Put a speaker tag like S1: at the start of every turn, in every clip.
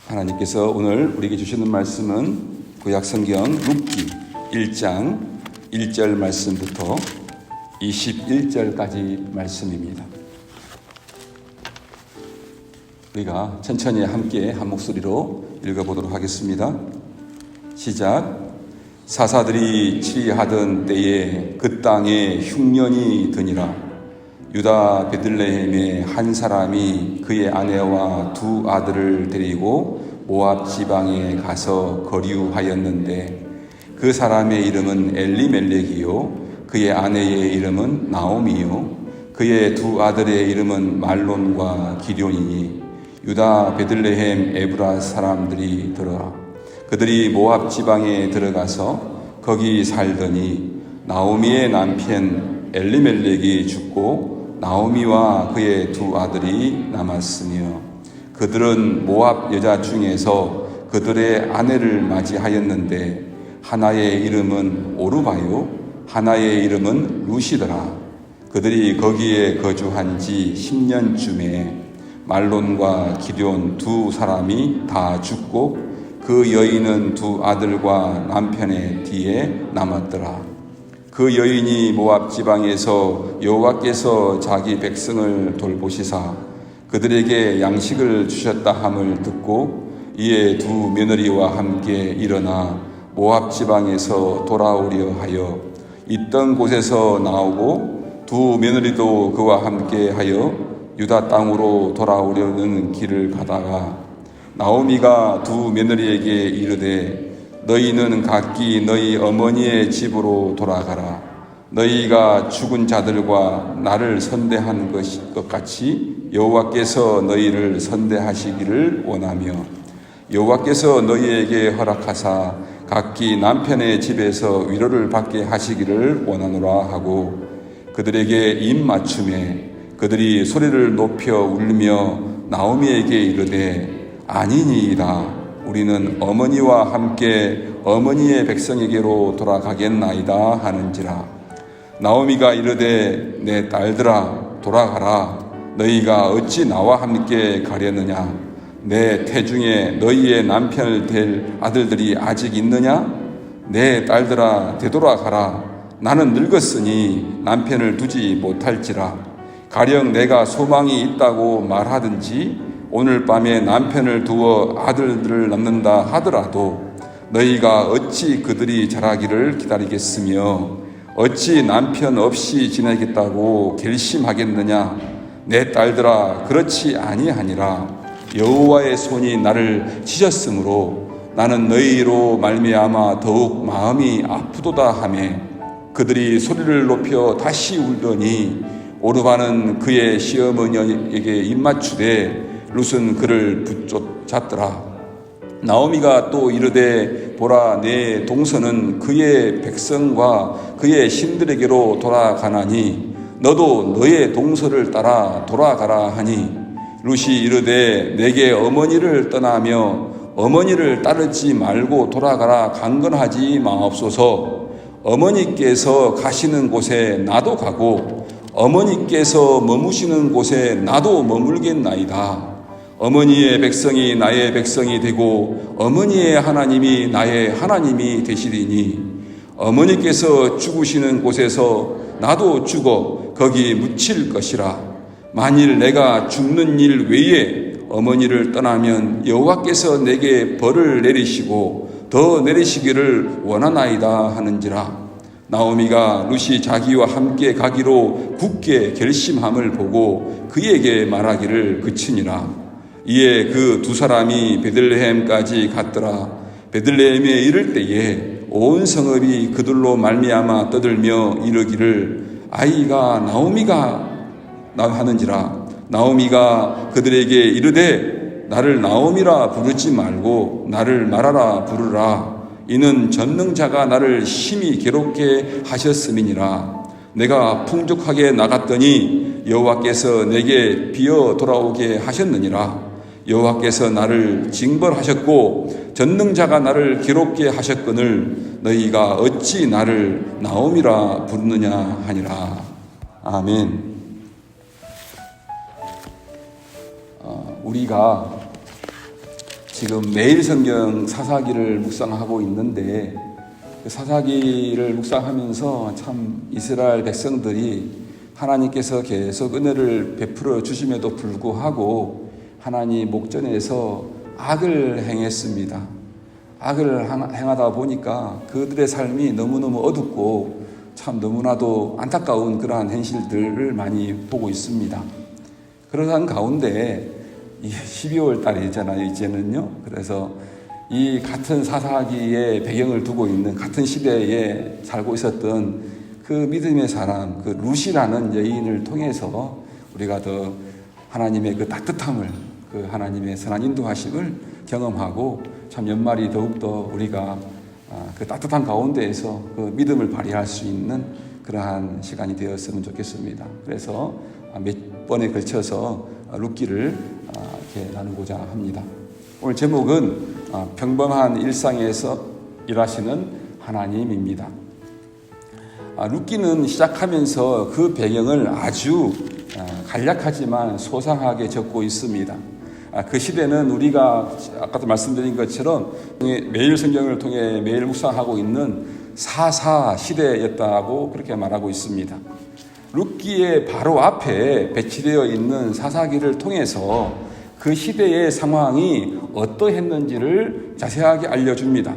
S1: 하나님께서 오늘 우리에게 주시는 말씀은 구약성경 룻기 1장 1절 말씀부터 21절까지 말씀입니다. 우리가 천천히 함께 한 목소리로 읽어보도록 하겠습니다. 시작. 사사들이 치리하던 때에 그 땅에 흉년이 드니라. 유다 베들레헴의 한 사람이 그의 아내와 두 아들을 데리고 모압 지방에 가서 거류하였는데 그 사람의 이름은 엘리멜렉이요 그의 아내의 이름은 나오미요 그의 두 아들의 이름은 말론과 기럝이니 유다 베들레헴 에브라 사람들이 들어라. 그들이 모압 지방에 들어가서 거기 살더니 나오미의 남편 엘리멜렉이 죽고 나오미와 그의 두 아들이 남았으며 그들은 모압 여자 중에서 그들의 아내를 맞이하였는데 하나의 이름은 오르바요 하나의 이름은 룻이더라. 그들이 거기에 거주한 지 10년쯤에 말론과 기럝 두 사람이 다 죽고 그 여인은 두 아들과 남편의 뒤에 남았더라. 그 여인이 모압 지방에서 여호와께서 자기 백성을 돌보시사 그들에게 양식을 주셨다 함을 듣고 이에 두 며느리와 함께 일어나 모압 지방에서 돌아오려 하여 있던 곳에서 나오고 두 며느리도 그와 함께 하여 유다 땅으로 돌아오려는 길을 가다가 나오미가 두 며느리에게 이르되 너희는 각기 너희 어머니의 집으로 돌아가라. 너희가 죽은 자들과 나를 선대한 것 같이 여호와께서 너희를 선대하시기를 원하며 여호와께서 너희에게 허락하사 각기 남편의 집에서 위로를 받게 하시기를 원하노라 하고 그들에게 입맞춤에 그들이 소리를 높여 울며 나오미에게 이르되 아니니이다. 우리는 어머니와 함께 어머니의 백성에게로 돌아가겠나이다 하는지라. 나오미가 이르되 내 딸들아 돌아가라. 너희가 어찌 나와 함께 가려느냐. 내 태중에 너희의 남편을 될 아들들이 아직 있느냐. 내 딸들아 되돌아가라. 나는 늙었으니 남편을 두지 못할지라. 가령 내가 소망이 있다고 말하든지 오늘 밤에 남편을 두어 아들들을 낳는다 하더라도 너희가 어찌 그들이 자라기를 기다리겠으며 어찌 남편 없이 지내겠다고 결심하겠느냐. 내 딸들아 그렇지 아니하니라. 여호와의 손이 나를 치셨으므로 나는 너희로 말미암아 더욱 마음이 아프도다 하매 그들이 소리를 높여 다시 울더니 오르바는 그의 시어머니에게 입맞추되 룻은 그를 붙잡더라. 나오미가 또 이르되 보라 내 동서는 그의 백성과 그의 신들에게로 돌아가나니 너도 너의 동서를 따라 돌아가라 하니 룻이 이르되 내게 어머니를 떠나며 어머니를 따르지 말고 돌아가라 강건하지 마옵소서. 어머니께서 가시는 곳에 나도 가고 어머니께서 머무시는 곳에 나도 머물겠나이다. 어머니의 백성이 나의 백성이 되고 어머니의 하나님이 나의 하나님이 되시리니 어머니께서 죽으시는 곳에서 나도 죽어 거기 묻힐 것이라. 만일 내가 죽는 일 외에 어머니를 떠나면 여호와께서 내게 벌을 내리시고 더 내리시기를 원하나이다 하는지라. 나오미가 룻이 자기와 함께 가기로 굳게 결심함을 보고 그에게 말하기를 그치니라. 이에 그 두 사람이 베들레헴까지 갔더라. 베들레헴에 이를 때에 온 성읍이 그들로 말미암아 떠들며 이르기를 아이가 나오미가 하는지라. 나오미가 그들에게 이르되 나를 나오미라 부르지 말고 나를 마라라 부르라. 이는 전능자가 나를 심히 괴롭게 하셨음이니라. 내가 풍족하게 나갔더니 여호와께서 내게 비어 돌아오게 하셨느니라. 여호와께서 나를 징벌하셨고 전능자가 나를 괴롭게 하셨거늘 너희가 어찌 나를 나오미라 부르느냐 하니라. 아멘. 우리가 지금 매일 성경 사사기를 묵상하고 있는데 그 사사기를 묵상하면서 참 이스라엘 백성들이 하나님께서 계속 은혜를 베풀어 주심에도 불구하고 하나님 목전에서 악을 행했습니다. 악을 행하다 보니까 그들의 삶이 너무너무 어둡고 참 너무나도 안타까운 그러한 현실들을 많이 보고 있습니다. 그러한 가운데 12월 달이잖아요, 이제는요. 그래서 이 같은 사사기의 배경을 두고 있는 같은 시대에 살고 있었던 그 믿음의 사람, 그 룻이라는 여인을 통해서 우리가 더 하나님의 그 따뜻함을, 그 하나님의 선한 인도하심을 경험하고 참 연말이 더욱더 우리가 그 따뜻한 가운데에서 그 믿음을 발휘할 수 있는 그러한 시간이 되었으면 좋겠습니다. 그래서 몇 번에 걸쳐서 룻기를 이렇게 나누고자 합니다. 오늘 제목은 평범한 일상에서 일하시는 하나님입니다. 룻기는 시작하면서 그 배경을 아주 간략하지만 소상하게 적고 있습니다. 그 시대는 우리가 아까도 말씀드린 것처럼 매일 성경을 통해 매일 묵상하고 있는 사사 시대였다고 그렇게 말하고 있습니다. 룻기의 바로 앞에 배치되어 있는 사사기를 통해서 그 시대의 상황이 어떠했는지를 자세하게 알려줍니다.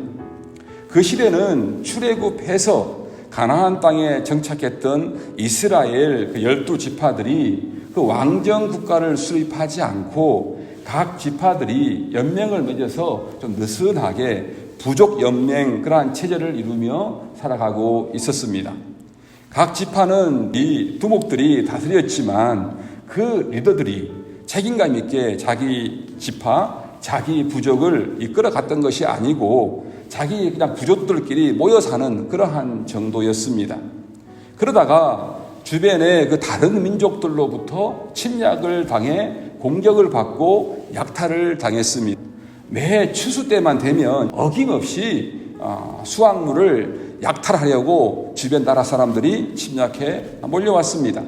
S1: 그 시대는 출애굽해서 가나안 땅에 정착했던 이스라엘 그 12지파들이 그 왕정 국가를 수립하지 않고 각 지파들이 연맹을 맺어서 좀 느슨하게 부족 연맹 그러한 체제를 이루며 살아가고 있었습니다. 각 지파는 이 두목들이 다스렸지만 그 리더들이 책임감 있게 자기 지파, 자기 부족을 이끌어갔던 것이 아니고 자기 그냥 부족들끼리 모여 사는 그러한 정도였습니다. 그러다가 주변의 그 다른 민족들로부터 침략을 당해 공격을 받고 약탈을 당했습니다. 매 추수 때만 되면 어김없이 수확물을 약탈하려고 주변 나라 사람들이 침략해 몰려왔습니다.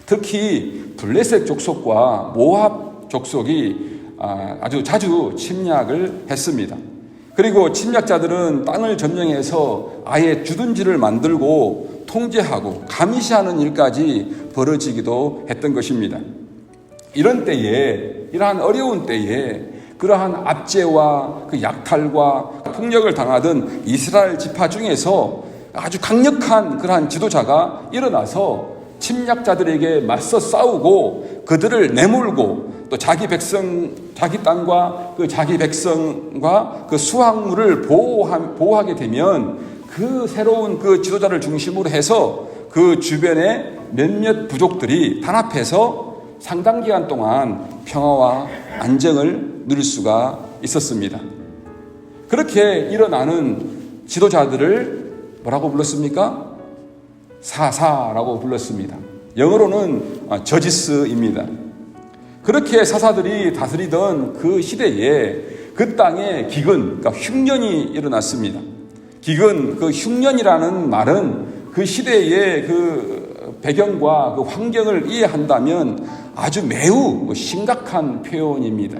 S1: 특히 블레셋 족속과 모압 족속이 아주 자주 침략을 했습니다. 그리고 침략자들은 땅을 점령해서 아예 주둔지를 만들고 통제하고 감시하는 일까지 벌어지기도 했던 것입니다. 이런 때에, 이러한 어려운 때에 그러한 압제와 그 약탈과 폭력을 당하던 이스라엘 지파 중에서 아주 강력한 그러한 지도자가 일어나서 침략자들에게 맞서 싸우고 그들을 내몰고 또 자기 백성, 자기 땅과 그 자기 백성과 그 수확물을 보호하게 되면 그 새로운 그 지도자를 중심으로 해서 그 주변의 몇몇 부족들이 단합해서 상당 기간 동안 평화와 안정을 누릴 수가 있었습니다. 그렇게 일어나는 지도자들을 뭐라고 불렀습니까? 사사라고 불렀습니다. 영어로는 저지스입니다. 그렇게 사사들이 다스리던 그 시대에 그 땅에 기근, 그러니까 흉년이 일어났습니다. 기근, 그 흉년이라는 말은 그 시대의 그 배경과 그 환경을 이해한다면 아주 매우 심각한 표현입니다.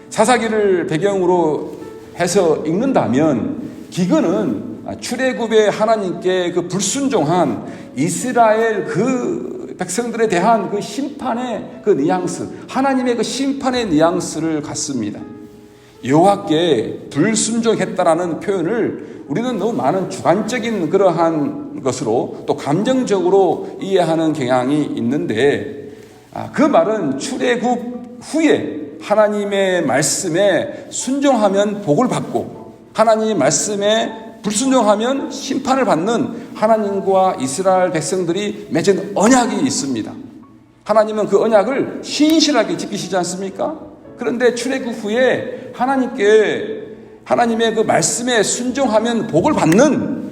S1: 사사기를 배경으로 해서 읽는다면 기근은 출애굽의 하나님께 그 불순종한 이스라엘 그 백성들에 대한 그 심판의 그 뉘앙스, 하나님의 그 심판의 뉘앙스를 갖습니다. 여호와께 불순종했다라는 표현을 우리는 너무 많은 주관적인 그러한 것으로 또 감정적으로 이해하는 경향이 있는데 그 말은 출애굽 후에 하나님의 말씀에 순종하면 복을 받고 하나님의 말씀에 불순종하면 심판을 받는 하나님과 이스라엘 백성들이 맺은 언약이 있습니다. 하나님은 그 언약을 신실하게 지키시지 않습니까? 그런데 출애굽 후에 하나님의 그 말씀에 순종하면 복을 받는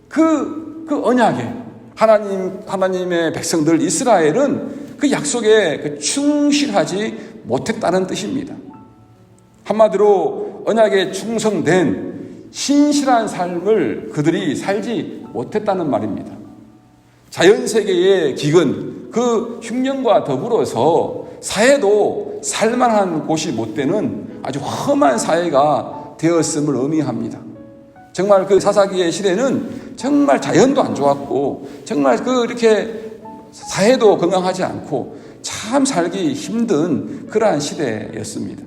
S1: 그 언약에 하나님의 백성들 이스라엘은 그 약속에 충실하지 못했다는 뜻입니다. 한마디로 언약에 충성된 신실한 삶을 그들이 살지 못했다는 말입니다. 자연세계의 기근, 그 흉년과 더불어서 사회도 살만한 곳이 못 되는 아주 험한 사회가 되었음을 의미합니다. 정말 그 사사기의 시대는 정말 자연도 안 좋았고 정말 이렇게 사회도 건강하지 않고 참 살기 힘든 그러한 시대였습니다.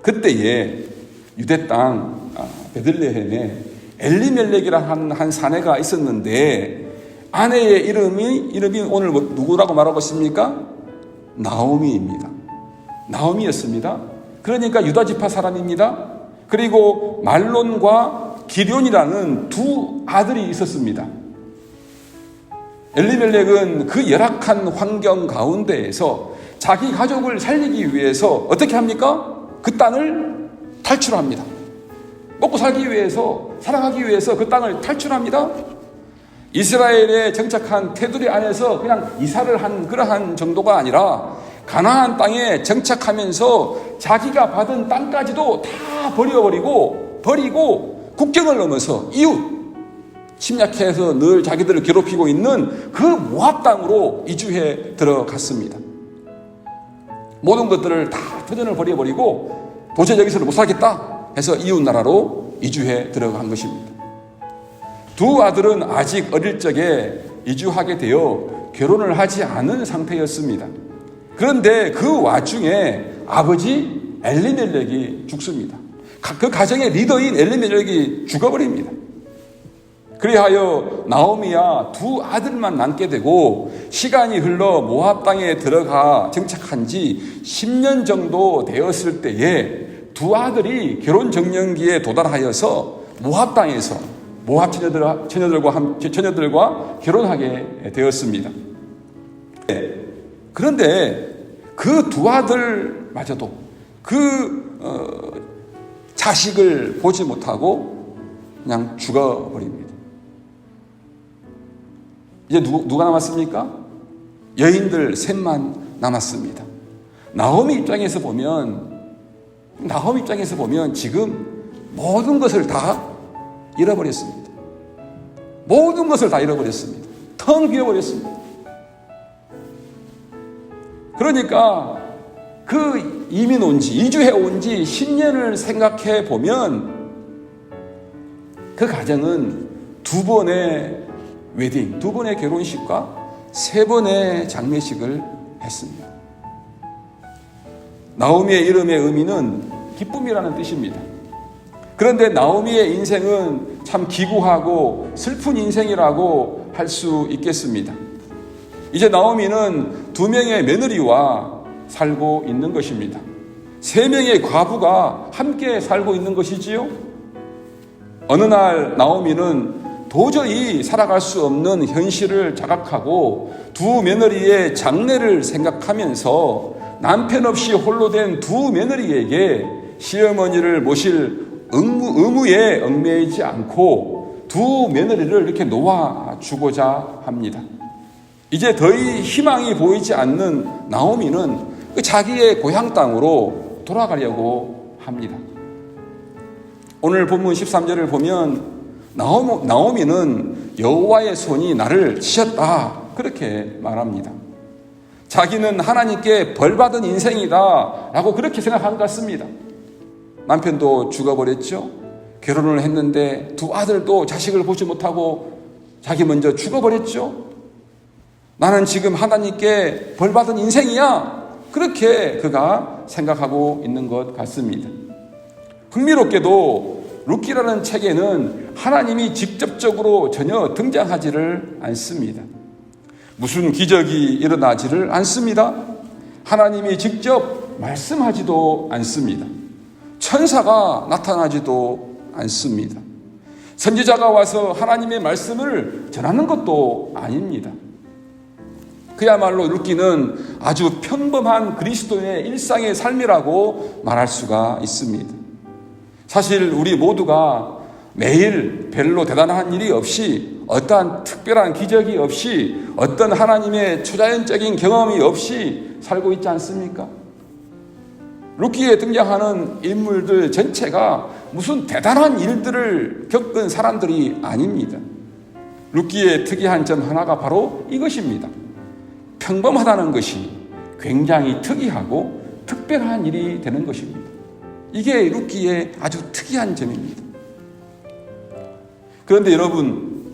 S1: 그때에 유대 땅 베들레헴에 엘리멜렉이라는 한 사내가 있었는데 아내의 이름이 오늘 누구라고 말하고 있습니까? 나오미입니다. 나오미였습니다. 그러니까 유다 지파 사람입니다. 그리고 말론과 기럐이라는 두 아들이 있었습니다. 엘리멜렉은 그 열악한 환경 가운데에서 자기 가족을 살리기 위해서 어떻게 합니까? 그 땅을 탈출합니다. 먹고 살기 위해서, 살아가기 위해서 그 땅을 탈출합니다. 이스라엘에 정착한 테두리 안에서 그냥 이사를 한 그러한 정도가 아니라 가나안 땅에 정착하면서 자기가 받은 땅까지도 다 버리고 국경을 넘어서 이웃, 침략해서 늘 자기들을 괴롭히고 있는 그 모압 땅으로 이주해 들어갔습니다. 모든 것들을 다 터전을 버려버리고 도저히 여기서는 못 살겠다 해서 이웃 나라로 이주해 들어간 것입니다. 두 아들은 아직 어릴 적에 이주하게 되어 결혼을 하지 않은 상태였습니다. 그런데 그 와중에 아버지 엘리멜렉이 죽습니다. 그 가정의 리더인 엘리멜렉이 죽어버립니다. 그리하여 나오미와 두 아들만 남게 되고 시간이 흘러 모압 땅에 들어가 정착한 지 10년 정도 되었을 때에 두 아들이 결혼 정년기에 도달하여서 모압 땅에서 모압 처녀들과 결혼하게 되었습니다. 그런데 그 두 아들마저도 자식을 보지 못하고 그냥 죽어버립니다. 이제 누가 남았습니까? 여인들 셋만 남았습니다. 나오미 입장에서 보면 지금 모든 것을 다 잃어버렸습니다. 모든 것을 다 잃어버렸습니다. 텅 비어버렸습니다. 그러니까 그 이주해 온 지 10년을 생각해 보면 그 가정은 두 번의 웨딩, 두 번의 결혼식과 세 번의 장례식을 했습니다. 나오미의 이름의 의미는 기쁨이라는 뜻입니다. 그런데 나오미의 인생은 참 기구하고 슬픈 인생이라고 할 수 있겠습니다. 이제 나오미는 2명의 며느리와 살고 있는 것입니다. 3명의 과부가 함께 살고 있는 것이지요. 어느 날 나오미는 도저히 살아갈 수 없는 현실을 자각하고 두 며느리의 장례를 생각하면서 남편 없이 홀로 된 두 며느리에게 시어머니를 모실 의무에 얽매이지 않고 두 며느리를 이렇게 놓아주고자 합니다. 이제 더 희망이 보이지 않는 나오미는 자기의 고향 땅으로 돌아가려고 합니다. 오늘 본문 13절을 보면 나오미는 여호와의 손이 나를 치셨다 그렇게 말합니다. 자기는 하나님께 벌받은 인생이다 라고 그렇게 생각한 것 같습니다. 남편도 죽어버렸죠. 결혼을 했는데 두 아들도 자식을 보지 못하고 자기 먼저 죽어버렸죠. 나는 지금 하나님께 벌받은 인생이야 그렇게 그가 생각하고 있는 것 같습니다. 흥미롭게도 룻기라는 책에는 하나님이 직접적으로 전혀 등장하지를 않습니다. 무슨 기적이 일어나지를 않습니다. 하나님이 직접 말씀하지도 않습니다. 천사가 나타나지도 않습니다. 선지자가 와서 하나님의 말씀을 전하는 것도 아닙니다. 그야말로 룻기는 아주 평범한 그리스도인의 일상의 삶이라고 말할 수가 있습니다. 사실 우리 모두가 매일 별로 대단한 일이 없이 어떠한 특별한 기적이 없이 어떤 하나님의 초자연적인 경험이 없이 살고 있지 않습니까? 룻기에 등장하는 인물들 전체가 무슨 대단한 일들을 겪은 사람들이 아닙니다. 룻기의 특이한 점 하나가 바로 이것입니다. 평범하다는 것이 굉장히 특이하고 특별한 일이 되는 것입니다. 이게 룻기의 아주 특이한 점입니다. 그런데 여러분,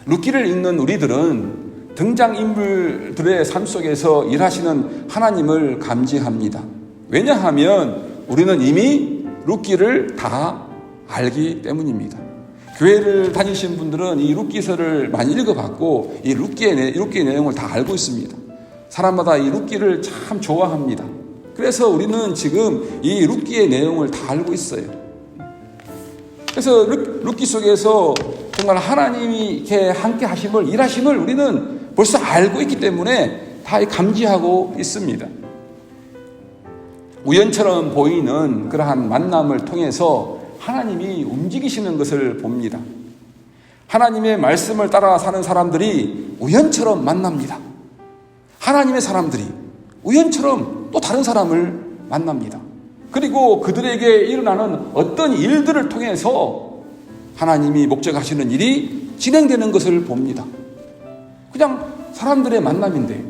S1: 룻기를 읽는 우리들은 등장인물들의 삶 속에서 일하시는 하나님을 감지합니다. 왜냐하면 우리는 이미 룻기를 다 알기 때문입니다. 교회를 다니신 분들은 이 룻기서를 많이 읽어봤고 이 룻기의 내용을 다 알고 있습니다. 사람마다 이 룻기를 참 좋아합니다. 그래서 우리는 지금 이 룻기의 내용을 다 알고 있어요. 그래서 룻기 속에서 정말 하나님이 이렇게 함께 하심을, 일하심을 우리는 벌써 알고 있기 때문에 다 감지하고 있습니다. 우연처럼 보이는 그러한 만남을 통해서 하나님이 움직이시는 것을 봅니다. 하나님의 말씀을 따라 사는 사람들이 우연처럼 만납니다. 하나님의 사람들이 우연처럼 또 다른 사람을 만납니다. 그리고 그들에게 일어나는 어떤 일들을 통해서 하나님이 목적하시는 일이 진행되는 것을 봅니다. 그냥 사람들의 만남인데,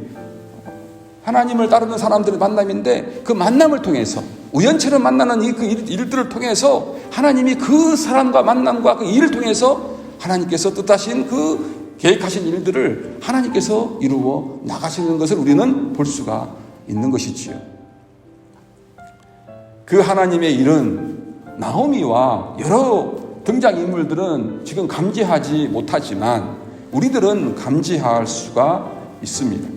S1: 하나님을 따르는 사람들의 만남인데 그 만남을 통해서, 우연처럼 만나는 그 일들을 통해서 하나님이 그 사람과 만남과 그 일을 통해서 하나님께서 뜻하신 그 계획하신 일들을 하나님께서 이루어 나가시는 것을 우리는 볼 수가 있는 것이지요. 그 하나님의 일은 나오미와 여러 등장인물들은 지금 감지하지 못하지만 우리들은 감지할 수가 있습니다.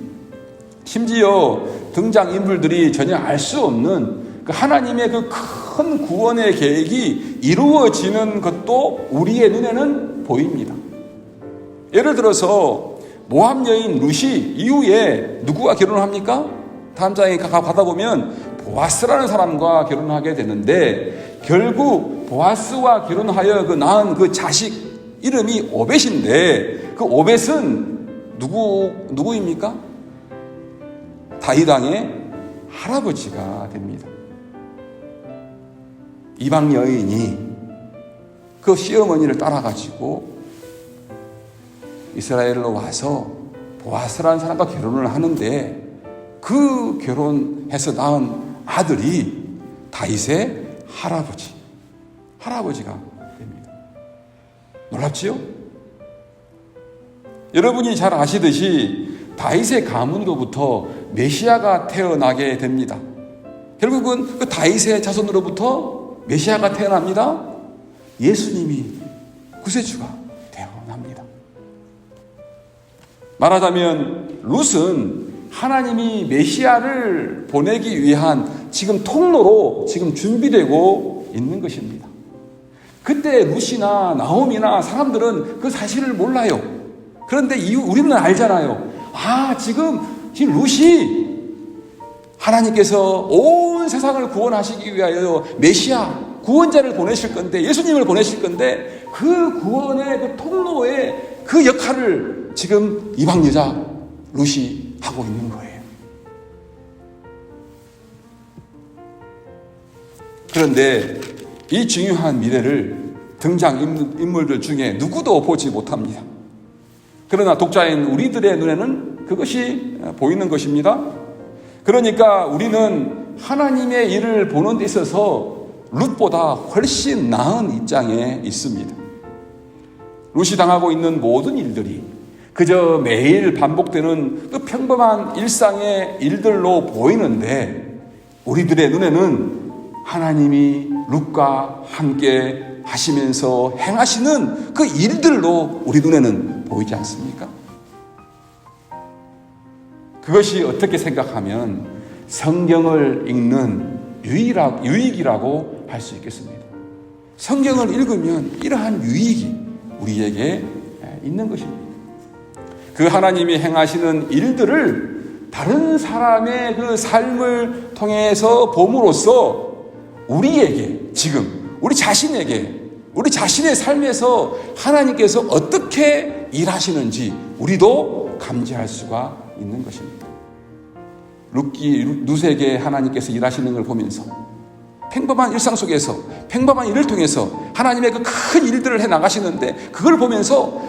S1: 심지어 등장인물들이 전혀 알 수 없는 그 하나님의 그 큰 구원의 계획이 이루어지는 것도 우리의 눈에는 보입니다. 예를 들어서 모압 여인 룻이 이후에 누구와 결혼을 합니까? 다음 장에 가다 보면 보아스라는 사람과 결혼하게 되는데, 결국 보아스와 결혼하여 그 낳은 그 자식 이름이 오벳인데, 그 오벳은 누구입니까? 다윗 왕의 할아버지가 됩니다. 이방 여인이 그 시어머니를 따라가지고 이스라엘로 와서 보아스라는 사람과 결혼을 하는데, 그 결혼해서 낳은 아들이 다윗의 할아버지가 됩니다. 놀랍지요? 여러분이 잘 아시듯이 다윗의 가문으로부터 메시아가 태어나게 됩니다. 결국은 그 다윗의 자손으로부터 메시아가 태어납니다. 예수님이 구세주가 태어납니다. 말하자면 룻은 하나님이 메시아를 보내기 위한 지금 통로로 지금 준비되고 있는 것입니다. 그때 룻이나 나오미나 사람들은 그 사실을 몰라요. 그런데 우리는 알잖아요. 지금 룻이 하나님께서 온 세상을 구원하시기 위하여 메시아, 구원자를 보내실 건데, 예수님을 보내실 건데, 그 구원의 그 통로의 그 역할을 지금 이방 여자 룻이 하고 있는 거예요. 그런데 이 중요한 미래를 등장인물들 중에 누구도 보지 못합니다. 그러나 독자인 우리들의 눈에는 그것이 보이는 것입니다. 그러니까 우리는 하나님의 일을 보는 데 있어서 룻보다 훨씬 나은 입장에 있습니다. 룻이 당하고 있는 모든 일들이 그저 매일 반복되는 그 평범한 일상의 일들로 보이는데, 우리들의 눈에는 하나님이 룻과 함께 하시면서 행하시는 그 일들로 우리 눈에는 보이지 않습니까? 그것이 어떻게 생각하면 성경을 읽는 유익이라고 할 수 있겠습니다. 성경을 읽으면 이러한 유익이 우리에게 있는 것입니다. 그 하나님이 행하시는 일들을 다른 사람의 그 삶을 통해서 봄으로써 우리에게, 지금 우리 자신에게, 우리 자신의 삶에서 하나님께서 어떻게 일하시는지 우리도 감지할 수가 있는 것입니다. 룻에게 하나님께서 일하시는 걸 보면서 평범한 일상 속에서 평범한 일을 통해서 하나님의 그 큰 일들을 해 나가시는데, 그걸 보면서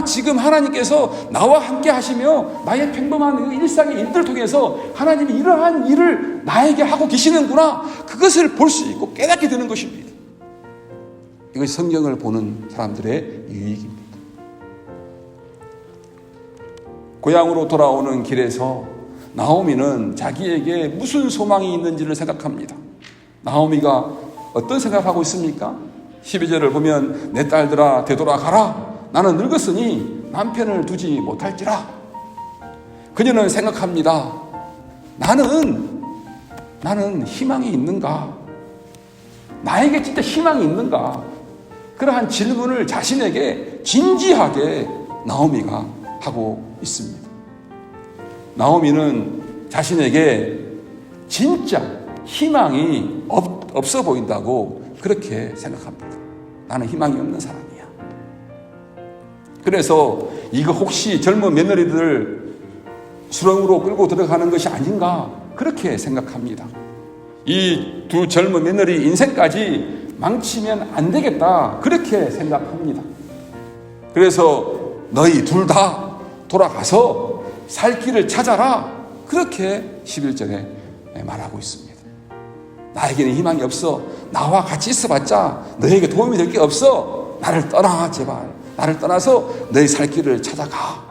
S1: 지금 하나님께서 나와 함께 하시며 나의 평범한 일상의 일들을 통해서 하나님이 이러한 일을 나에게 하고 계시는구나. 그것을 볼 수 있고 깨닫게 되는 것입니다. 이것이 성경을 보는 사람들의 유익입니다. 고향으로 돌아오는 길에서 나오미는 자기에게 무슨 소망이 있는지를 생각합니다. 나오미가 어떤 생각하고 있습니까? 12절을 보면 내 딸들아 되돌아가라. 나는 늙었으니 남편을 두지 못할지라. 그녀는 생각합니다. 나는 희망이 있는가? 나에게 진짜 희망이 있는가? 그러한 질문을 자신에게 진지하게 나오미가 하고 있습니다. 나오미는 자신에게 진짜 희망이 없어 보인다고 그렇게 생각합니다. 나는 희망이 없는 사람이야. 그래서 이거 혹시 젊은 며느리들 수렁으로 끌고 들어가는 것이 아닌가 그렇게 생각합니다. 이 두 젊은 며느리 인생까지 망치면 안 되겠다 그렇게 생각합니다. 그래서 너희 둘 다 돌아가서 살 길을 찾아라 그렇게 11절에 말하고 있습니다. 나에게는 희망이 없어. 나와 같이 있어봤자 너에게 도움이 될 게 없어. 나를 떠나 제발. 나를 떠나서 너희 살 길을 찾아가.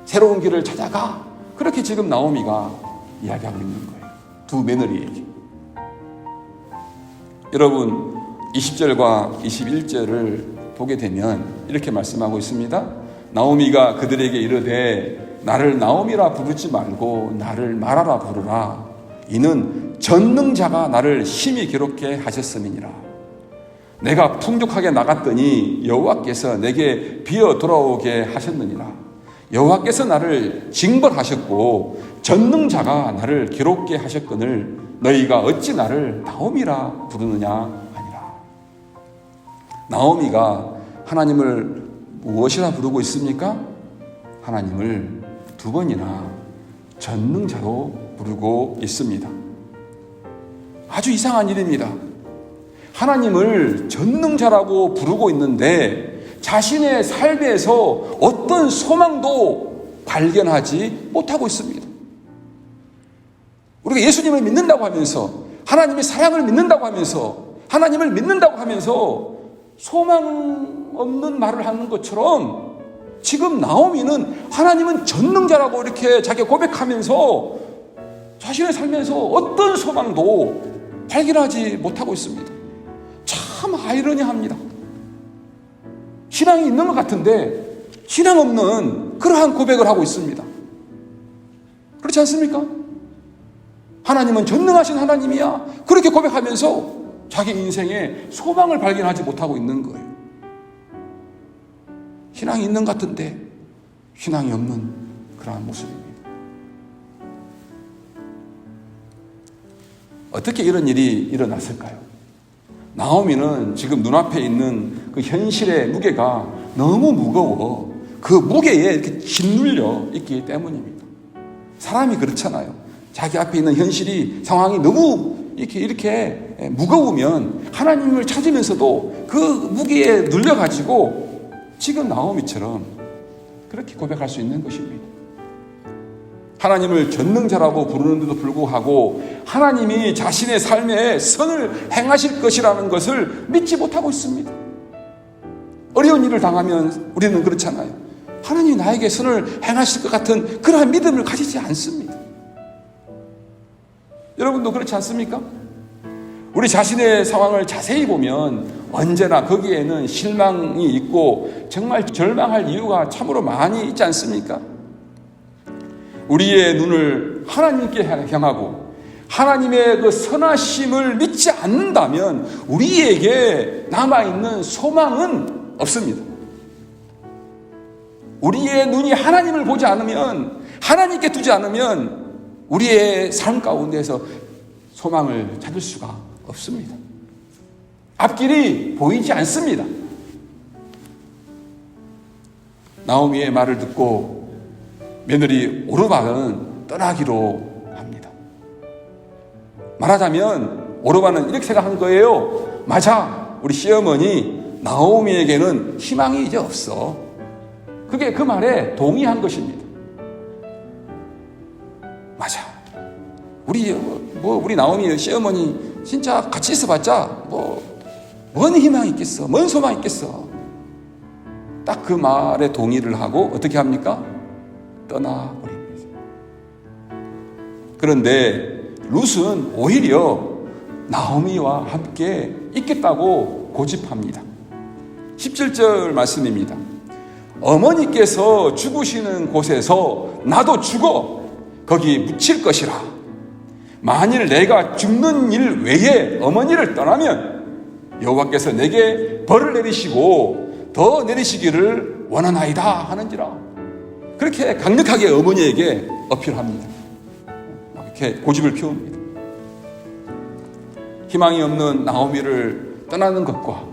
S1: 새로운 길을 찾아가. 그렇게 지금 나오미가 이야기하고 있는 거예요. 두 며느리에게. 여러분 20절과 21절을 보게 되면 이렇게 말씀하고 있습니다. 나오미가 그들에게 이르되 나를 나오미라 부르지 말고 나를 마라라 부르라. 이는 전능자가 나를 심히 괴롭게 하셨음이니라. 내가 풍족하게 나갔더니 여호와께서 내게 비어 돌아오게 하셨느니라. 여호와께서 나를 징벌하셨고 전능자가 나를 괴롭게 하셨거늘 너희가 어찌 나를 나오미라 부르느냐 하니라. 나오미가 하나님을 무엇이라 부르고 있습니까? 하나님을 두 번이나 전능자로 부르고 있습니다. 아주 이상한 일입니다. 하나님을 전능자라고 부르고 있는데 자신의 삶에서 어떤 소망도 발견하지 못하고 있습니다. 우리가 예수님을 믿는다고 하면서 하나님의 사랑을 믿는다고 하면서 하나님을 믿는다고 하면서 소망 없는 말을 하는 것처럼 지금 나오미는 하나님은 전능자라고 이렇게 자기가 고백하면서 자신의 삶에서 어떤 소망도 발견하지 못하고 있습니다. 참 아이러니합니다. 신앙이 있는 것 같은데 신앙 없는 그러한 고백을 하고 있습니다. 그렇지 않습니까? 하나님은 전능하신 하나님이야. 그렇게 고백하면서 자기 인생에 소망을 발견하지 못하고 있는 거예요. 신앙이 있는 것 같은데 신앙이 없는 그러한 모습입니다. 어떻게 이런 일이 일어났을까요? 나오미는 지금 눈앞에 있는 그 현실의 무게가 너무 무거워 그 무게에 이렇게 짓눌려 있기 때문입니다. 사람이 그렇잖아요. 자기 앞에 있는 현실이 상황이 너무 이렇게 무거우면 하나님을 찾으면서도 그 무게에 눌려가지고 지금 나오미처럼 그렇게 고백할 수 있는 것입니다. 하나님을 전능자라고 부르는데도 불구하고 하나님이 자신의 삶에 선을 행하실 것이라는 것을 믿지 못하고 있습니다. 어려운 일을 당하면 우리는 그렇잖아요. 하나님이 나에게 선을 행하실 것 같은 그러한 믿음을 가지지 않습니다. 여러분도 그렇지 않습니까? 우리 자신의 상황을 자세히 보면 언제나 거기에는 실망이 있고 정말 절망할 이유가 참으로 많이 있지 않습니까? 우리의 눈을 하나님께 향하고 하나님의 그 선하심을 믿지 않는다면 우리에게 남아있는 소망은 없습니다. 우리의 눈이 하나님을 보지 않으면 하나님께 두지 않으면 우리의 삶 가운데서 소망을 찾을 수가 없습니다. 앞길이 보이지 않습니다. 나오미의 말을 듣고 며느리 오르바는 떠나기로 합니다. 말하자면 오르바는 이렇게 생각한 거예요. 맞아, 우리 시어머니 나오미에게는 희망이 이제 없어. 그게 그 말에 동의한 것입니다. 맞아. 우리 나오미 시어머니 진짜 같이 있어봤자 뭔 희망이 있겠어? 뭔 소망이 있겠어? 딱 그 말에 동의를 하고 어떻게 합니까? 떠나버립니다. 그런데 룻은 오히려 나오미와 함께 있겠다고 고집합니다. 17절 말씀입니다. 어머니께서 죽으시는 곳에서 나도 죽어 거기 묻힐 것이라. 만일 내가 죽는 일 외에 어머니를 떠나면 여호와께서 내게 벌을 내리시고 더 내리시기를 원하나이다 하는지라. 그렇게 강력하게 어머니에게 어필합니다. 이렇게 고집을 피웁니다. 희망이 없는 나오미를 떠나는 것과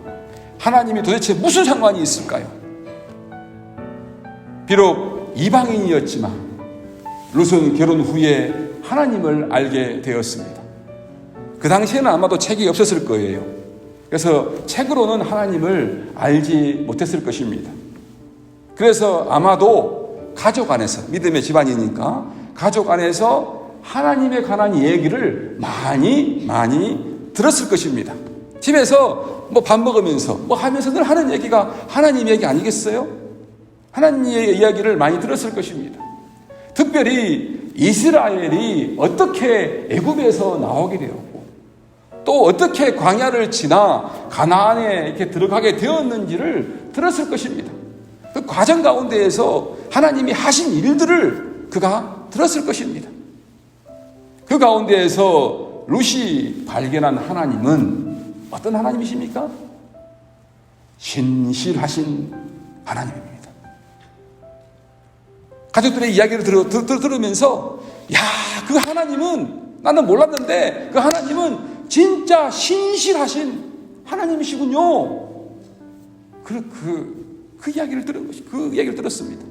S1: 하나님이 도대체 무슨 상관이 있을까요? 비록 이방인이었지만 룻은 결혼 후에 하나님을 알게 되었습니다. 그 당시에는 아마도 책이 없었을 거예요. 그래서 책으로는 하나님을 알지 못했을 것입니다. 그래서 아마도 가족 안에서, 믿음의 집안이니까 가족 안에서 하나님에 관한 얘기를 많이 들었을 것입니다. 집에서 밥 먹으면서 하면서 늘 하는 얘기가 하나님 얘기 아니겠어요? 하나님의 이야기를 많이 들었을 것입니다. 특별히 이스라엘이 어떻게 애굽에서 나오게 되었고 또 어떻게 광야를 지나 가나안에 이렇게 들어가게 되었는지를 들었을 것입니다. 그 과정 가운데에서 하나님이 하신 일들을 그가 들었을 것입니다. 그 가운데에서 룻이 발견한 하나님은 어떤 하나님이십니까? 신실하신 하나님입니다. 가족들의 이야기를 들으면서 그 하나님은 나는 몰랐는데 그 하나님은 진짜 신실하신 하나님이시군요. 그 이야기를 들은 것이 그 이야기를 들었습니다.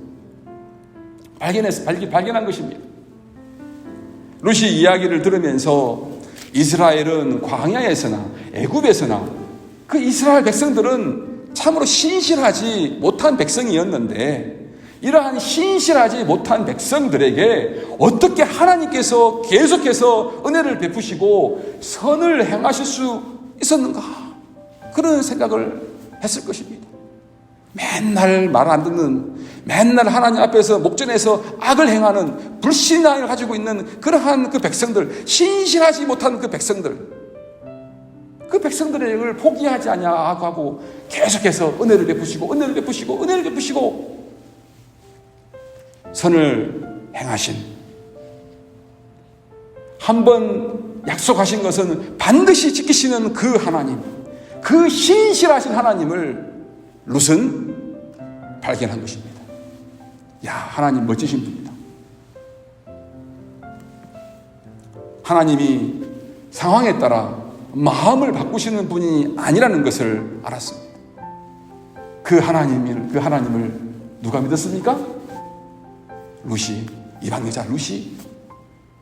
S1: 발견한 것입니다. 룻이 이야기를 들으면서 이스라엘은 광야에서나 애굽에서나 그 이스라엘 백성들은 참으로 신실하지 못한 백성이었는데 이러한 신실하지 못한 백성들에게 어떻게 하나님께서 계속해서 은혜를 베푸시고 선을 행하실 수 있었는가? 그런 생각을 했을 것입니다. 맨날 말 안 듣는, 맨날 하나님 앞에서 목전에서 악을 행하는 불신앙을 가지고 있는 그러한 그 백성들, 신실하지 못한 그 백성들을 포기하지 아니하고 하고 계속해서 은혜를 베푸시고 선을 행하신, 한번 약속하신 것은 반드시 지키시는 그 하나님, 그 신실하신 하나님을 룻은 발견한 것입니다. 하나님 멋지신 분이다. 하나님이 상황에 따라 마음을 바꾸시는 분이 아니라는 것을 알았습니다. 그 하나님을 누가 믿었습니까? 룻이, 이방 여자 룻이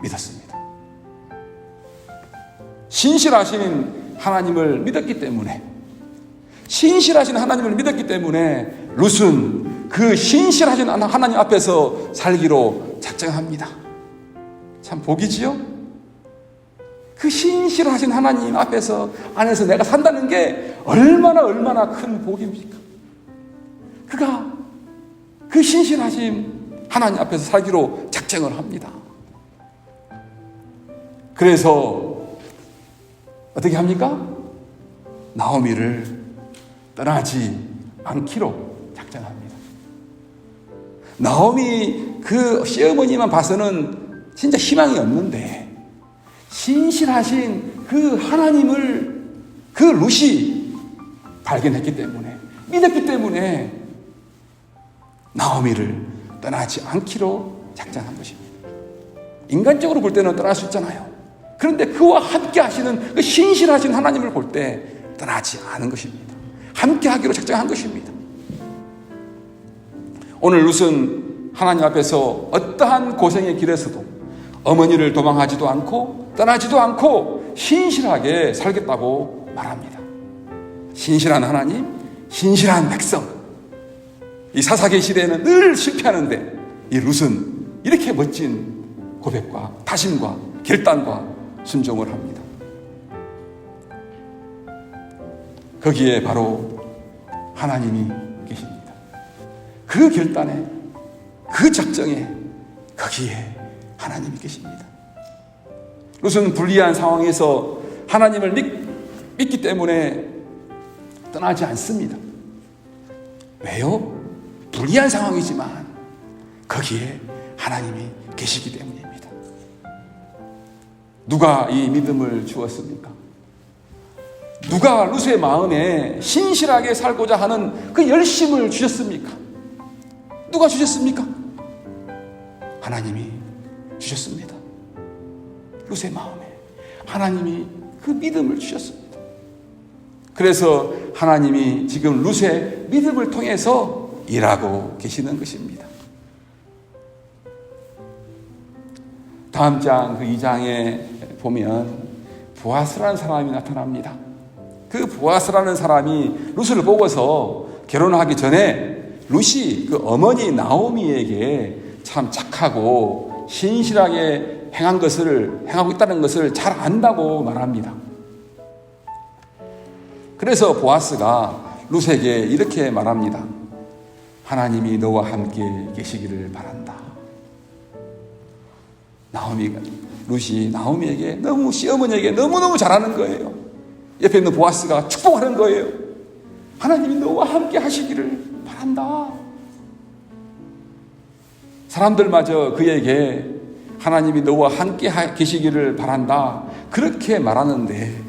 S1: 믿었습니다. 신실하신 하나님을 믿었기 때문에 룻은 그 신실하신 하나님 앞에서 살기로 작정합니다. 참 복이지요? 그 신실하신 하나님 안에서 내가 산다는 게 얼마나 큰 복입니까? 그가 그 신실하신 하나님 앞에서 살기로 작정을 합니다. 그래서 어떻게 합니까? 나오미를 떠나지 않기로 작정합니다. 나오미 그 시어머니만 봐서는 진짜 희망이 없는데 신실하신 그 하나님을 그 룻이 발견했기 때문에, 믿었기 때문에 나오미를 떠나지 않기로 작정한 것입니다. 인간적으로 볼 때는 떠날 수 있잖아요. 그런데 그와 함께 하시는 그 신실하신 하나님을 볼 때 떠나지 않은 것입니다. 함께 하기로 작정한 것입니다. 오늘 룻은 하나님 앞에서 어떠한 고생의 길에서도 어머니를 도망하지도 않고 떠나지도 않고 신실하게 살겠다고 말합니다. 신실한 하나님, 신실한 백성. 이 사사기 시대에는 늘 실패하는데 이 룻은 이렇게 멋진 고백과 다짐과 결단과 순종을 합니다. 거기에 바로 하나님이 계십니다. 그 결단에, 그 작정에 거기에 하나님이 계십니다. 룻은 불리한 상황에서 하나님을 믿기 때문에 떠나지 않습니다. 왜요? 불리한 상황이지만 거기에 하나님이 계시기 때문입니다. 누가 이 믿음을 주었습니까? 누가 룻의 마음에 신실하게 살고자 하는 그 열심을 주셨습니까? 누가 주셨습니까? 하나님이 주셨습니다. 룻의 마음에 하나님이 그 믿음을 주셨습니다. 그래서 하나님이 지금 룻의 믿음을 통해서 일하고 계시는 것입니다. 다음 장 그 2장에 보면 보아스라는 사람이 나타납니다. 그 보아스라는 사람이 룻을 보고서 결혼하기 전에 룻이 그 어머니 나오미에게 참 착하고 신실하게 행하고 있다는 것을 잘 안다고 말합니다. 그래서 보아스가 룻에게 이렇게 말합니다. 하나님이 너와 함께 계시기를 바란다. 룻이 나오미에게 시어머니에게 너무너무 잘하는 거예요. 옆에 있는 보아스가 축복하는 거예요. 하나님이 너와 함께 하시기를 바란다. 사람들마저 그에게 하나님이 너와 함께 계시기를 바란다 그렇게 말하는데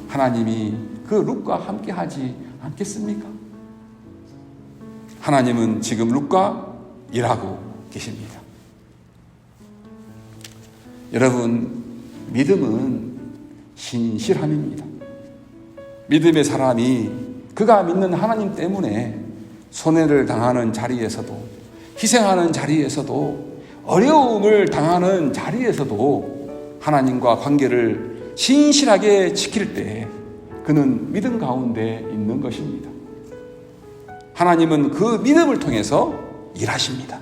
S1: 하나님이 그 룻과 함께 하지 않겠습니까? 하나님은 지금 룻과 일하고 계십니다. 여러분, 믿음은 신실함입니다. 믿음의 사람이 그가 믿는 하나님 때문에 손해를 당하는 자리에서도, 희생하는 자리에서도, 어려움을 당하는 자리에서도 하나님과 관계를 신실하게 지킬 때 그는 믿음 가운데 있는 것입니다. 하나님은 그 믿음을 통해서 일하십니다.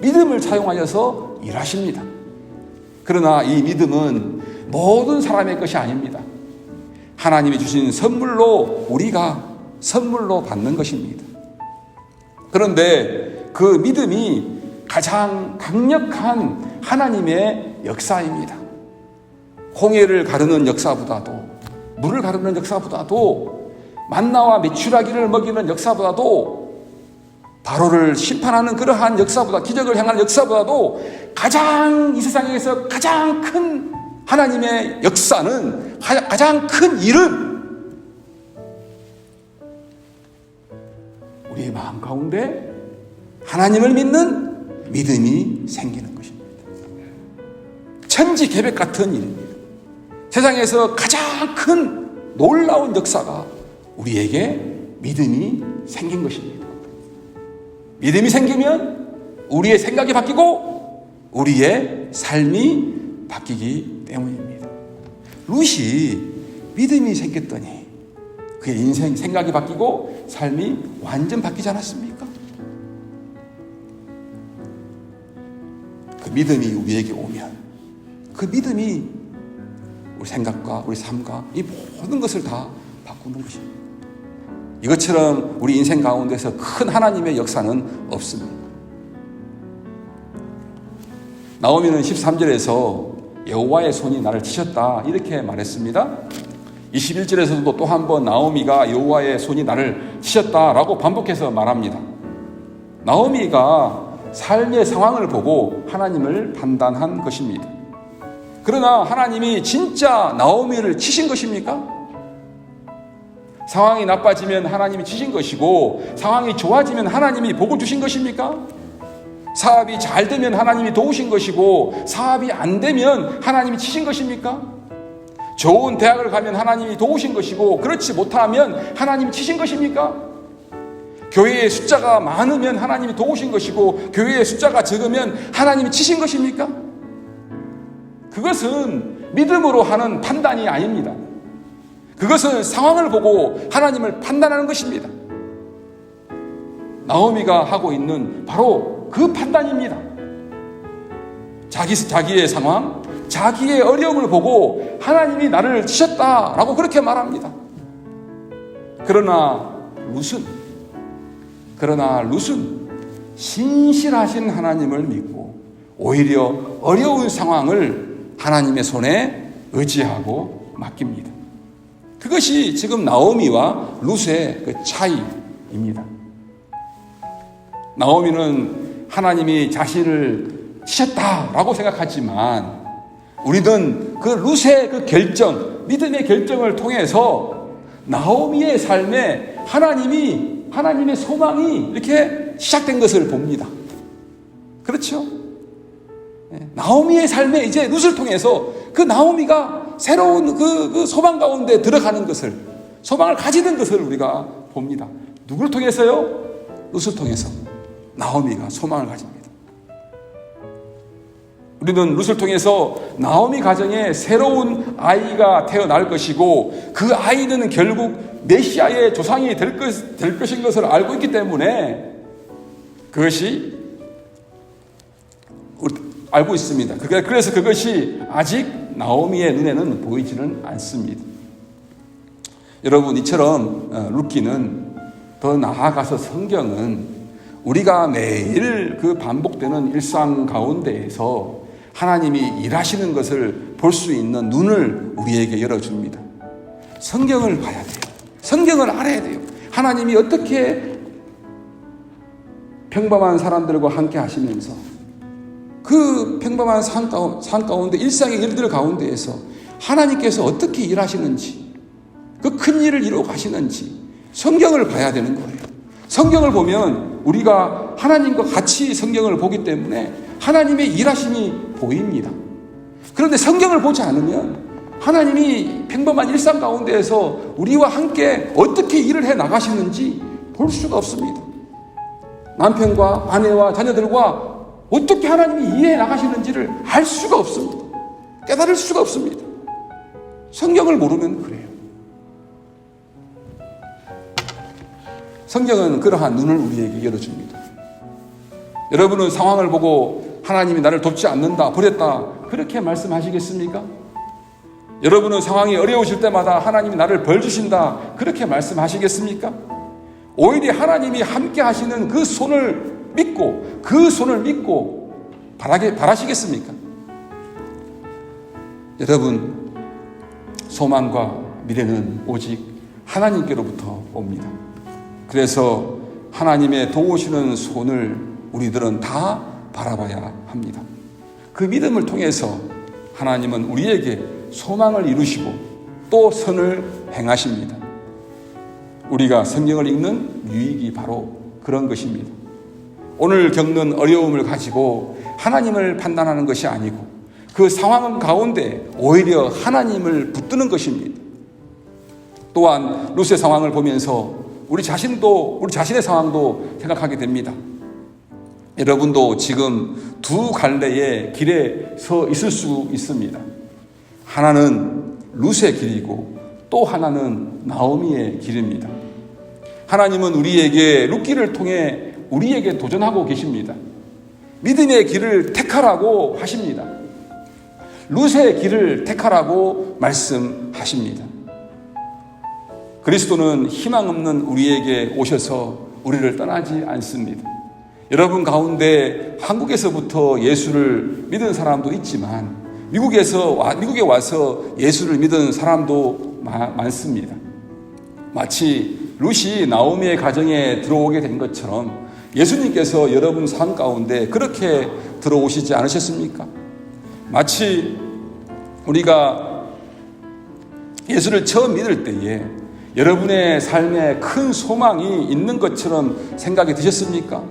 S1: 믿음을 사용하셔서 일하십니다. 그러나 이 믿음은 모든 사람의 것이 아닙니다. 하나님이 주신 선물로 우리가 선물로 받는 것입니다. 그런데 그 믿음이 가장 강력한 하나님의 역사입니다. 홍해를 가르는 역사보다도, 물을 가르는 역사보다도, 만나와 메추라기를 먹이는 역사보다도, 바로를 심판하는 그러한 역사보다, 기적을 행하는 역사보다도 가장 이 세상에서 가장 큰 하나님의 역사는, 가장 큰 일은 우리의 마음 가운데 하나님을 믿는 믿음이 생기는 것입니다. 천지개벽 같은 일입니다. 세상에서 가장 큰 놀라운 역사가 우리에게 믿음이 생긴 것입니다. 믿음이 생기면 우리의 생각이 바뀌고 우리의 삶이 바뀌기 때문입니다. 룻이 믿음이 생겼더니 그의 인생, 생각이 바뀌고 삶이 완전 바뀌지 않았습니까? 그 믿음이 우리에게 오면 그 믿음이 우리 생각과 우리 삶과 이 모든 것을 다 바꾸는 것입니다. 이것처럼 우리 인생 가운데서 큰 하나님의 역사는 없습니다. 나오미는 13절에서 여호와의 손이 나를 치셨다 이렇게 말했습니다. 21절에서도 또 한 번 나오미가 여호와의 손이 나를 치셨다라고 반복해서 말합니다. 나오미가 삶의 상황을 보고 하나님을 판단한 것입니다. 그러나 하나님이 진짜 나오미를 치신 것입니까? 상황이 나빠지면 하나님이 치신 것이고 상황이 좋아지면 하나님이 복을 주신 것입니까? 사업이 잘 되면 하나님이 도우신 것이고 사업이 안 되면 하나님이 치신 것입니까? 좋은 대학을 가면 하나님이 도우신 것이고 그렇지 못하면 하나님이 치신 것입니까? 교회의 숫자가 많으면 하나님이 도우신 것이고 교회의 숫자가 적으면 하나님이 치신 것입니까? 그것은 믿음으로 하는 판단이 아닙니다. 그것은 상황을 보고 하나님을 판단하는 것입니다. 나오미가 하고 있는 바로 그 판단입니다. 자기의 상황, 자기의 어려움을 보고 하나님이 나를 치셨다라고 그렇게 말합니다. 그러나 룻은 신실하신 하나님을 믿고 오히려 어려운 상황을 하나님의 손에 의지하고 맡깁니다. 그것이 지금 나오미와 룻의 그 차이입니다. 나오미는 하나님이 자신을 치셨다라고 생각하지만 우리는 그 룻의 그 결정, 믿음의 결정을 통해서 나오미의 삶에 하나님의 소망이 이렇게 시작된 것을 봅니다. 그렇죠? 나오미의 삶에 이제 룻을 통해서 그 나오미가 새로운 그 소망 가운데 들어가는 것을, 소망을 가지는 것을 우리가 봅니다. 누구를 통해서요? 룻을 통해서 나오미가 소망을 가집니다. 우리는 룻을 통해서 나오미 가정에 새로운 아이가 태어날 것이고 그 아이는 결국 메시아의 조상이 될 것인 것을 알고 있기 때문에 그것이 알고 있습니다. 그래서 그것이 아직 나오미의 눈에는 보이지는 않습니다. 여러분, 이처럼 룻기는 더 나아가서 성경은 우리가 매일 그 반복되는 일상 가운데에서 하나님이 일하시는 것을 볼 수 있는 눈을 우리에게 열어줍니다. 성경을 봐야 돼요. 성경을 알아야 돼요. 하나님이 어떻게 평범한 사람들과 함께 하시면서 그 평범한 삶 가운데 일상의 일들 가운데에서 하나님께서 어떻게 일하시는지, 그 큰 일을 이루어 가시는지 성경을 봐야 되는 거예요. 성경을 보면 우리가 하나님과 같이 성경을 보기 때문에 하나님의 일하심이 보입니다. 그런데 성경을 보지 않으면 하나님이 평범한 일상 가운데에서 우리와 함께 어떻게 일을 해 나가시는지 볼 수가 없습니다. 남편과 아내와 자녀들과 어떻게 하나님이 이해해 나가시는지를 알 수가 없습니다. 깨달을 수가 없습니다. 성경을 모르면 그래요. 성경은 그러한 눈을 우리에게 열어줍니다. 여러분은 상황을 보고 하나님이 나를 돕지 않는다, 버렸다, 그렇게 말씀하시겠습니까? 여러분은 상황이 어려우실 때마다 하나님이 나를 벌 주신다, 그렇게 말씀하시겠습니까? 오히려 하나님이 함께 하시는 그 손을 믿고 바라시겠습니까? 여러분, 소망과 미래는 오직 하나님께로부터 옵니다. 그래서 하나님의 도우시는 손을 우리들은 다 바라봐야 합니다. 그 믿음을 통해서 하나님은 우리에게 소망을 이루시고 또 선을 행하십니다. 우리가 성경을 읽는 유익이 바로 그런 것입니다. 오늘 겪는 어려움을 가지고 하나님을 판단하는 것이 아니고 그 상황 가운데 오히려 하나님을 붙드는 것입니다. 또한 룻의 상황을 보면서 우리 자신의 상황도 생각하게 됩니다. 여러분도 지금 두 갈래의 길에 서 있을 수 있습니다. 하나는 룻의 길이고 또 하나는 나오미의 길입니다. 하나님은 우리에게 룻기를 통해 우리에게 도전하고 계십니다. 믿음의 길을 택하라고 하십니다. 룻의 길을 택하라고 말씀하십니다. 그리스도는 희망 없는 우리에게 오셔서 우리를 떠나지 않습니다. 여러분 가운데 한국에서부터 예수를 믿은 사람도 있지만 미국에 와서 예수를 믿은 사람도 많습니다. 마치 룻이 나오미의 가정에 들어오게 된 것처럼 예수님께서 여러분 삶 가운데 그렇게 들어오시지 않으셨습니까? 마치 우리가 예수를 처음 믿을 때에 여러분의 삶에 큰 소망이 있는 것처럼 생각이 드셨습니까?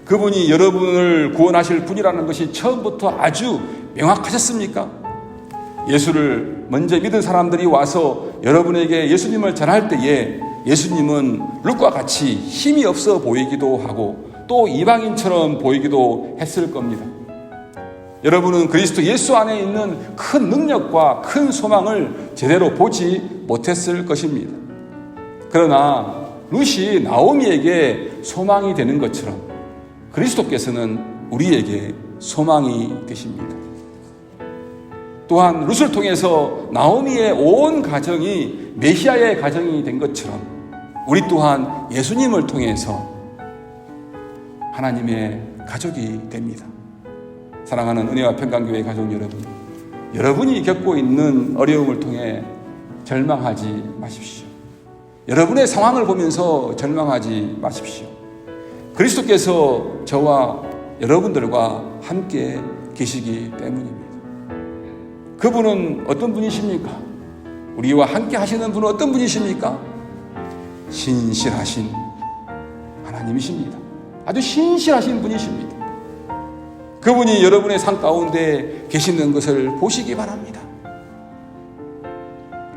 S1: 그분이 여러분을 구원하실 분이라는 것이 처음부터 아주 명확하셨습니까? 예수를 먼저 믿은 사람들이 와서 여러분에게 예수님을 전할 때에 예수님은 룻과 같이 힘이 없어 보이기도 하고 또 이방인처럼 보이기도 했을 겁니다. 여러분은 그리스도 예수 안에 있는 큰 능력과 큰 소망을 제대로 보지 못했을 것입니다. 그러나 룻이 나오미에게 소망이 되는 것처럼 그리스도께서는 우리에게 소망이 되십니다. 또한 룻을 통해서 나오미의 온 가정이 메시아의 가정이 된 것처럼 우리 또한 예수님을 통해서 하나님의 가족이 됩니다. 사랑하는 은혜와 평강교회 가족 여러분, 여러분이 겪고 있는 어려움을 통해 절망하지 마십시오. 여러분의 상황을 보면서 절망하지 마십시오. 그리스도께서 저와 여러분들과 함께 계시기 때문입니다. 그분은 어떤 분이십니까? 우리와 함께 하시는 분은 어떤 분이십니까? 신실하신 하나님이십니다. 아주 신실하신 분이십니다. 그분이 여러분의 삶 가운데 계시는 것을 보시기 바랍니다.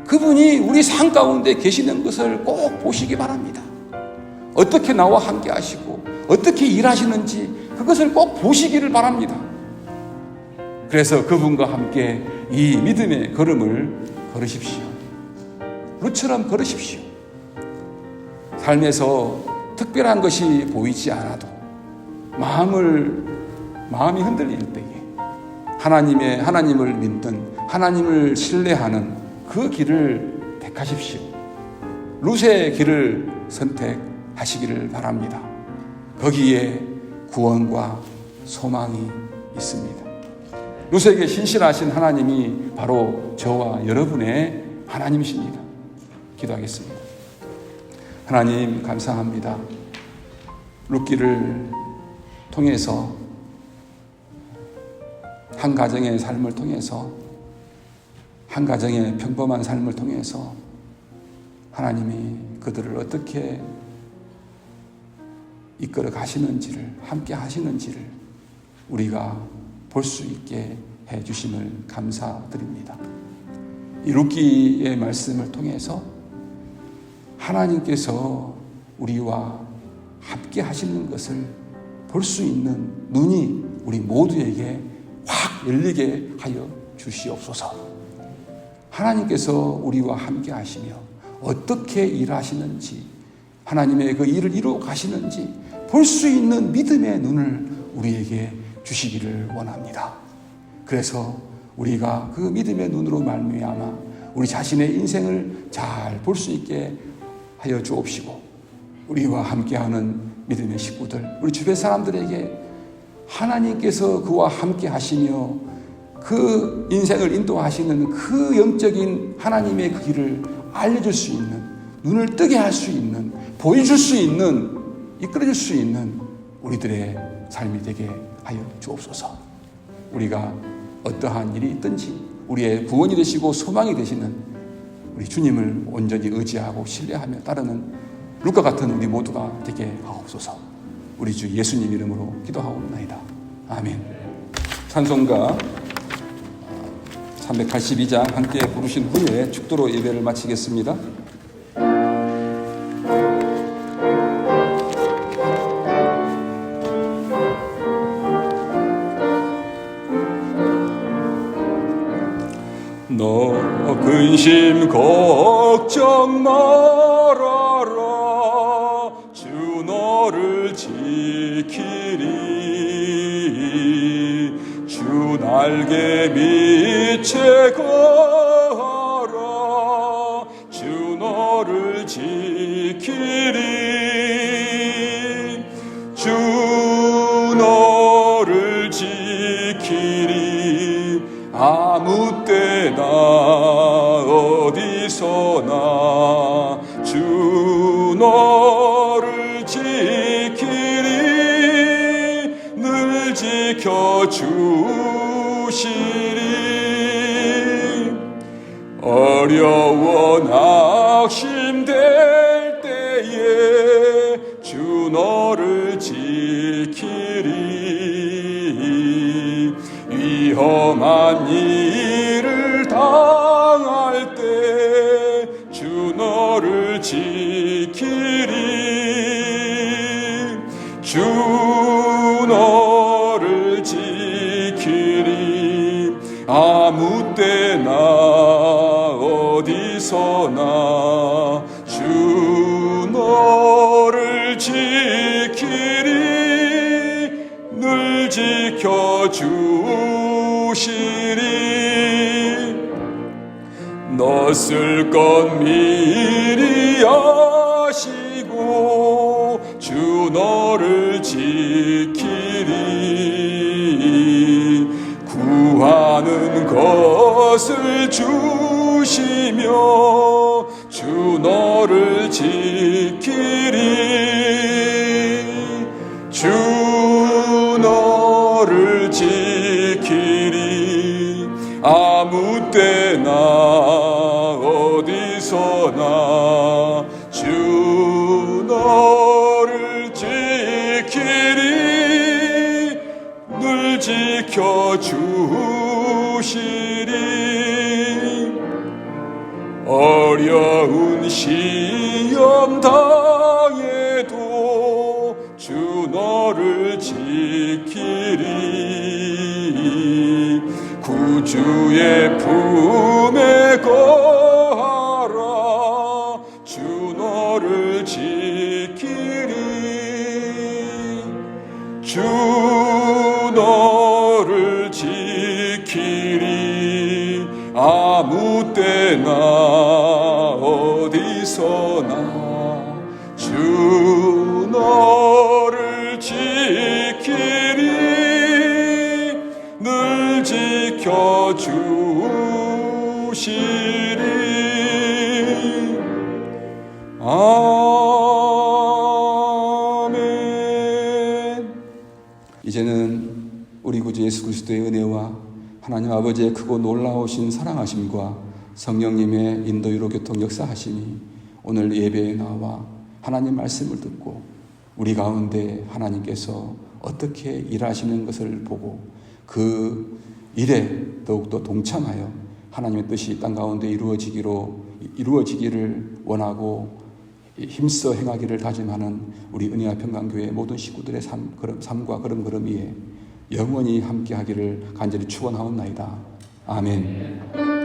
S1: 그분이 우리 삶 가운데 계시는 것을 꼭 보시기 바랍니다. 어떻게 나와 함께 하시고 어떻게 일하시는지 그것을 꼭 보시기를 바랍니다. 그래서 그분과 함께 이 믿음의 걸음을 걸으십시오. 룻처럼 걸으십시오. 삶에서 특별한 것이 보이지 않아도 마음이 흔들릴 때에 하나님을 믿는, 하나님을 신뢰하는 그 길을 택하십시오. 룻의 길을 선택하시기를 바랍니다. 거기에 구원과 소망이 있습니다. 룻에게 신실하신 하나님이 바로 저와 여러분의 하나님이십니다. 기도하겠습니다. 하나님 감사합니다. 룻기를 통해서 한 가정의 삶을 통해서 한 가정의 평범한 삶을 통해서 하나님이 그들을 어떻게 이끌어 가시는지를, 함께 하시는지를 우리가 볼 수 있게 해 주심을 감사드립니다. 이 룻기의 말씀을 통해서 하나님께서 우리와 함께 하시는 것을 볼 수 있는 눈이 우리 모두에게 확 열리게 하여 주시옵소서. 하나님께서 우리와 함께 하시며 어떻게 일하시는지, 하나님의 그 일을 이루어 가시는지 볼 수 있는 믿음의 눈을 우리에게 주시기를 원합니다. 그래서 우리가 그 믿음의 눈으로 말미암아 우리 자신의 인생을 잘 볼 수 있게 하여 주옵시고, 우리와 함께하는 믿음의 식구들, 우리 주변 사람들에게 하나님께서 그와 함께 하시며 그 인생을 인도하시는 그 영적인 하나님의 그 길을 알려줄 수 있는, 눈을 뜨게 할 수 있는, 보여줄 수 있는, 이끌어줄 수 있는 우리들의 삶이 되게 하여 주옵소서. 우리가 어떠한 일이 있든지 우리의 구원이 되시고 소망이 되시는 우리 주님을 온전히 의지하고 신뢰하며 따르는 룻과 같은 우리 모두가 되게 하옵소서. 우리 주 예수님 이름으로 기도하옵나이다. 아멘. 찬송가 382장 함께 부르신 후에 축도로 예배를 마치겠습니다. 너 근심 걱정 말아라. 주 너를 지키리. 주 날개 밑에 거하라. 주 너를 지키리. 주 너를 지키리. 아무 때나 어디서나 주 너를 지키리. 늘 지켜주시리. 어려워 낙심될 때에 주 너를 지키리. 위험한 일을 당할 때 주 너를 지키리. 주 너를 지키리. 아무 때나 어디서나 주 너 주시리. 넣었을 것 미리 아시고 주 너를 지키리. 구하는 것을 주시며 주 너를 지키리. 주 너를 지키리. 아무 때나 어디서나 주 너를 지키리. 늘 지켜주시리. 어려운 시험 당해도 주 너를 지키리. 구주의 품에 거하라. 주 너를 지키리. 주 너를 지키리. 아무 때나 어디서나 주 너를 지키리. 늘 지켜주시리. 아멘. 이제는 우리 구주 예수 그리스도의 은혜와 하나님 아버지의 크고 놀라우신 사랑하심과 성령님의 인도유로 교통 역사하심이 오늘 예배에 나와 하나님 말씀을 듣고 우리 가운데 하나님께서 어떻게 일하시는 것을 보고 그 일에 더욱더 동참하여 하나님의 뜻이 땅 가운데 이루어지기를 원하고 힘써 행하기를 다짐하는 우리 은혜와 평강교회 모든 식구들의 삶과 걸음걸음 위에 영원히 함께하기를 간절히 축원하옵나이다. 아멘.